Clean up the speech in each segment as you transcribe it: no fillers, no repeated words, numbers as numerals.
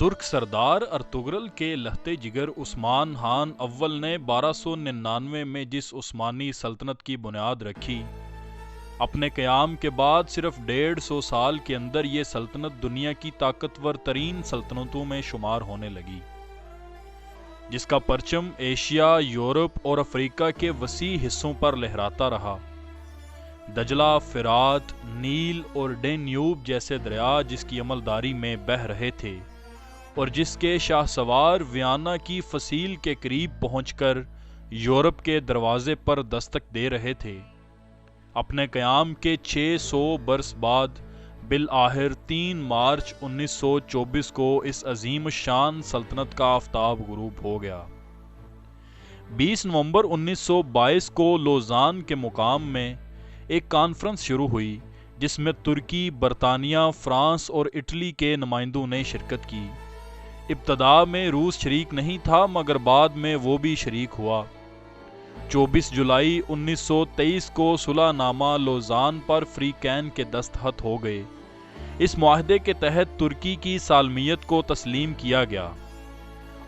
ترک سردار ارطغرل کے لہتے جگر عثمان خان اول نے 1299 میں جس عثمانی سلطنت کی بنیاد رکھی، اپنے قیام کے بعد صرف 150 سال کے اندر یہ سلطنت دنیا کی طاقتور ترین سلطنتوں میں شمار ہونے لگی، جس کا پرچم ایشیا، یورپ اور افریقہ کے وسیع حصوں پر لہراتا رہا۔ دجلہ، فرات، نیل اور ڈینیوب جیسے دریا جس کی عملداری میں بہہ رہے تھے اور جس کے شاہ سوار ویانا کی فصیل کے قریب پہنچ کر یورپ کے دروازے پر دستک دے رہے تھے، اپنے قیام کے 600 برس بعد بالآخر 3 مارچ 1924 کو اس عظیم الشان سلطنت کا آفتاب غروب ہو گیا۔ 20 نومبر 1922 کو لوزان کے مقام میں ایک کانفرنس شروع ہوئی جس میں ترکی، برطانیہ، فرانس اور اٹلی کے نمائندوں نے شرکت کی۔ ابتدا میں روس شریک نہیں تھا مگر بعد میں وہ بھی شریک ہوا۔ 24 جولائی 1923 کو صلح نامہ لوزان پر فری کین کے دستخط ہو گئے۔ اس معاہدے کے تحت ترکی کی سالمیت کو تسلیم کیا گیا،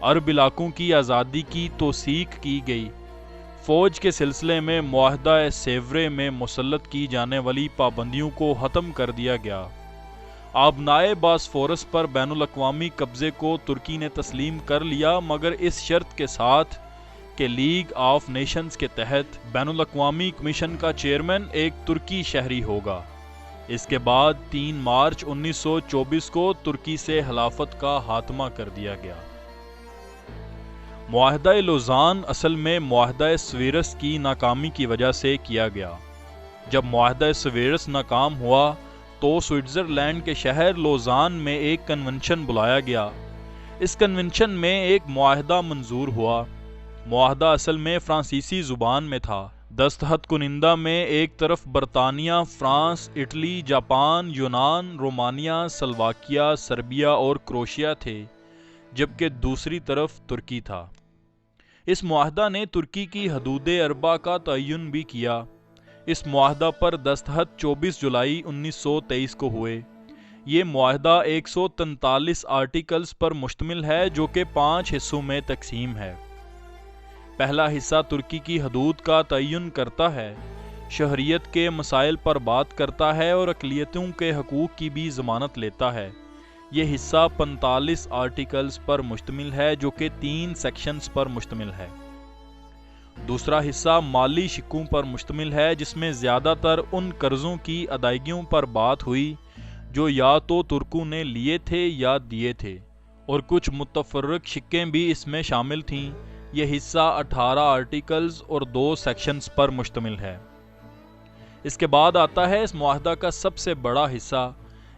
عرب علاقوں کی آزادی کی توثیق کی گئی، فوج کے سلسلے میں معاہدہ سیورے میں مسلط کی جانے والی پابندیوں کو ختم کر دیا گیا، آبنائے باسفورس پر بین الاقوامی قبضے کو ترکی نے تسلیم کر لیا مگر اس شرط کے ساتھ کہ لیگ آف نیشنز کے تحت بین الاقوامی کمیشن کا چیئرمین ایک ترکی شہری ہوگا۔ اس کے بعد 3 مارچ 1924 کو ترکی سے خلافت کا خاتمہ کر دیا گیا۔ معاہدہ لوزان اصل میں معاہدہ سویرس کی ناکامی کی وجہ سے کیا گیا۔ جب معاہدہ سویرس ناکام ہوا تو سوئٹزرلینڈ کے شہر لوزان میں ایک کنونشن بلایا گیا۔ اس کنونشن میں ایک معاہدہ منظور ہوا۔ معاہدہ اصل میں فرانسیسی زبان میں تھا۔ دستخط کنندہ میں ایک طرف برطانیہ، فرانس، اٹلی، جاپان، یونان، رومانیہ، سلواکیہ، سربیا اور کروشیا تھے، جبکہ دوسری طرف ترکی تھا۔ اس معاہدہ نے ترکی کی حدود اربع کا تعین بھی کیا۔ اس معاہدہ پر دستخط 24 جولائی 1923 کو ہوئے۔ یہ معاہدہ 143 آرٹیکلز پر مشتمل ہے جو کہ 5 حصوں میں تقسیم ہے۔ پہلا حصہ ترکی کی حدود کا تعین کرتا ہے، شہریت کے مسائل پر بات کرتا ہے اور اقلیتوں کے حقوق کی بھی ضمانت لیتا ہے۔ یہ حصہ 45 آرٹیکلز پر مشتمل ہے جو کہ 3 سیکشنز پر مشتمل ہے۔ دوسرا حصہ مالی شقوں پر مشتمل ہے جس میں زیادہ تر ان قرضوں کی ادائیگیوں پر بات ہوئی جو یا تو ترکوں نے لیے تھے یا دیے تھے، اور کچھ متفرق شقیں بھی اس میں شامل تھیں۔ یہ حصہ 18 آرٹیکلز اور 2 سیکشنز پر مشتمل ہے۔ اس کے بعد آتا ہے اس معاہدہ کا سب سے بڑا حصہ۔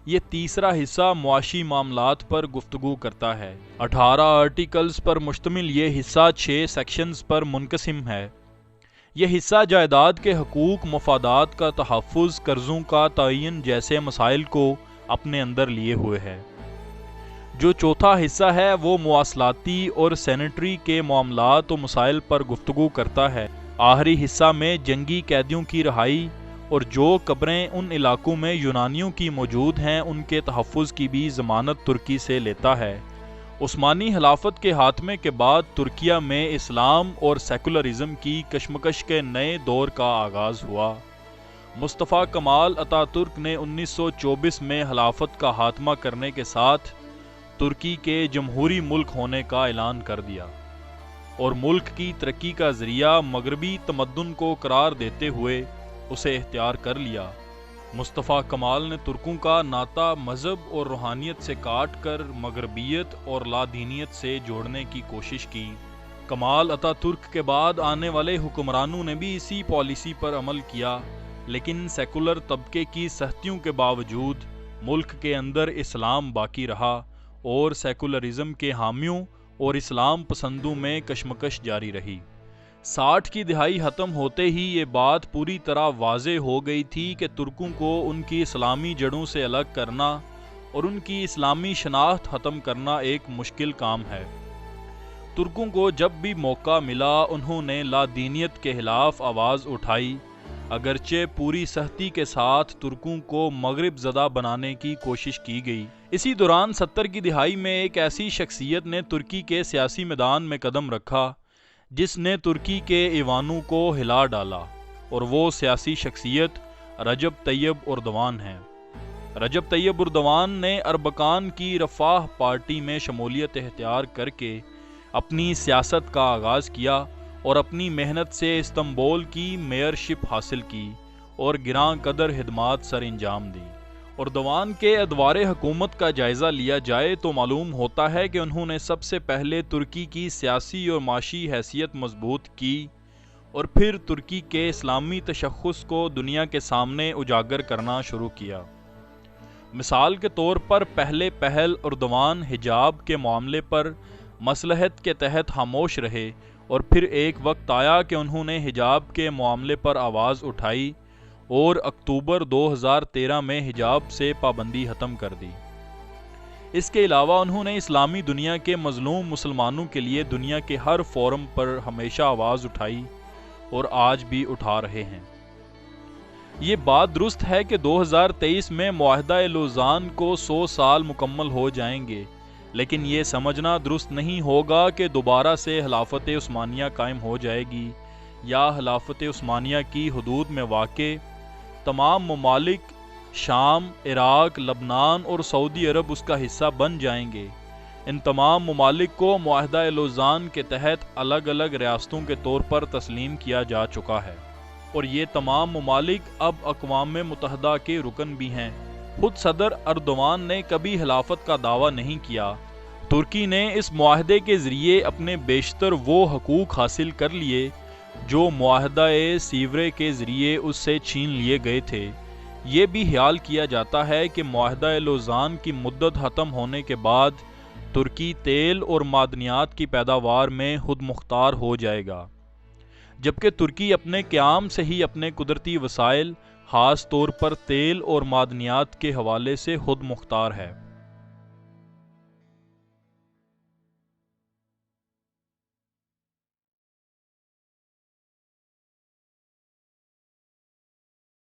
یہ تیسرا حصہ معاشی معاملات پر گفتگو کرتا ہے۔ 18 آرٹیکلز پر مشتمل یہ حصہ 6 سیکشنز پر منقسم ہے۔ یہ حصہ جائیداد کے حقوق، مفادات کا تحفظ، قرضوں کا تعین جیسے مسائل کو اپنے اندر لیے ہوئے ہے۔ جو چوتھا حصہ ہے وہ مواصلاتی اور سینیٹری کے معاملات و مسائل پر گفتگو کرتا ہے۔ آخری حصہ میں جنگی قیدیوں کی رہائی اور جو قبریں ان علاقوں میں یونانیوں کی موجود ہیں ان کے تحفظ کی بھی ضمانت ترکی سے لیتا ہے۔ عثمانی خلافت کے خاتمے کے بعد ترکیہ میں اسلام اور سیکولرزم کی کشمکش کے نئے دور کا آغاز ہوا۔ مصطفیٰ کمال اتاترک نے 1924 میں خلافت کا خاتمہ کرنے کے ساتھ ترکی کے جمہوری ملک ہونے کا اعلان کر دیا اور ملک کی ترقی کا ذریعہ مغربی تمدن کو قرار دیتے ہوئے اسے اختیار کر لیا۔ مصطفیٰ کمال نے ترکوں کا ناطہ مذہب اور روحانیت سے کاٹ کر مغربیت اور لادینیت سے جوڑنے کی کوشش کی۔ کمال اتاترک کے بعد آنے والے حکمرانوں نے بھی اسی پالیسی پر عمل کیا، لیکن سیکولر طبقے کی سختیوں کے باوجود ملک کے اندر اسلام باقی رہا اور سیکولرزم کے حامیوں اور اسلام پسندوں میں کشمکش جاری رہی۔ 60 کی دہائی ختم ہوتے ہی یہ بات پوری طرح واضح ہو گئی تھی کہ ترکوں کو ان کی اسلامی جڑوں سے الگ کرنا اور ان کی اسلامی شناخت ختم کرنا ایک مشکل کام ہے۔ ترکوں کو جب بھی موقع ملا انہوں نے لادینیت کے خلاف آواز اٹھائی اگرچہ پوری سختی کے ساتھ ترکوں کو مغرب زدہ بنانے کی کوشش کی گئی۔ اسی دوران 70 کی دہائی میں ایک ایسی شخصیت نے ترکی کے سیاسی میدان میں قدم رکھا جس نے ترکی کے ایوانوں کو ہلا ڈالا، اور وہ سیاسی شخصیت رجب طیب اردوان ہے۔ رجب طیب اردوان نے اربکان کی رفاہ پارٹی میں شمولیت اختیار کر کے اپنی سیاست کا آغاز کیا اور اپنی محنت سے استنبول کی میئرشپ حاصل کی اور گراں قدر خدمات سر انجام دی۔ اردوان کے ادوار حکومت کا جائزہ لیا جائے تو معلوم ہوتا ہے کہ انہوں نے سب سے پہلے ترکی کی سیاسی اور معاشی حیثیت مضبوط کی اور پھر ترکی کے اسلامی تشخص کو دنیا کے سامنے اجاگر کرنا شروع کیا۔ مثال کے طور پر پہلے پہل اردوان حجاب کے معاملے پر مصلحت کے تحت خاموش رہے، اور پھر ایک وقت آیا کہ انہوں نے حجاب کے معاملے پر آواز اٹھائی اور اکتوبر 2013 میں حجاب سے پابندی ختم کر دی۔ اس کے علاوہ انہوں نے اسلامی دنیا کے مظلوم مسلمانوں کے لیے دنیا کے ہر فورم پر ہمیشہ آواز اٹھائی اور آج بھی اٹھا رہے ہیں۔ یہ بات درست ہے کہ 2023 میں معاہدہ لوزان کو 100 سال مکمل ہو جائیں گے، لیکن یہ سمجھنا درست نہیں ہوگا کہ دوبارہ سے خلافت عثمانیہ قائم ہو جائے گی یا خلافت عثمانیہ کی حدود میں واقع تمام ممالک شام، عراق، لبنان اور سعودی عرب اس کا حصہ بن جائیں گے۔ ان تمام ممالک کو معاہدہ لوزان کے تحت الگ الگ ریاستوں کے طور پر تسلیم کیا جا چکا ہے، اور یہ تمام ممالک اب اقوام متحدہ کے رکن بھی ہیں۔ خود صدر اردوان نے کبھی خلافت کا دعویٰ نہیں کیا۔ ترکی نے اس معاہدے کے ذریعے اپنے بیشتر وہ حقوق حاصل کر لیے جو معاہدہ سیورے کے ذریعے اس سے چھین لیے گئے تھے۔ یہ بھی خیال کیا جاتا ہے کہ معاہدہ لوزان کی مدت ختم ہونے کے بعد ترکی تیل اور معدنیات کی پیداوار میں خود مختار ہو جائے گا، جبکہ ترکی اپنے قیام سے ہی اپنے قدرتی وسائل، خاص طور پر تیل اور معدنیات کے حوالے سے خود مختار ہے۔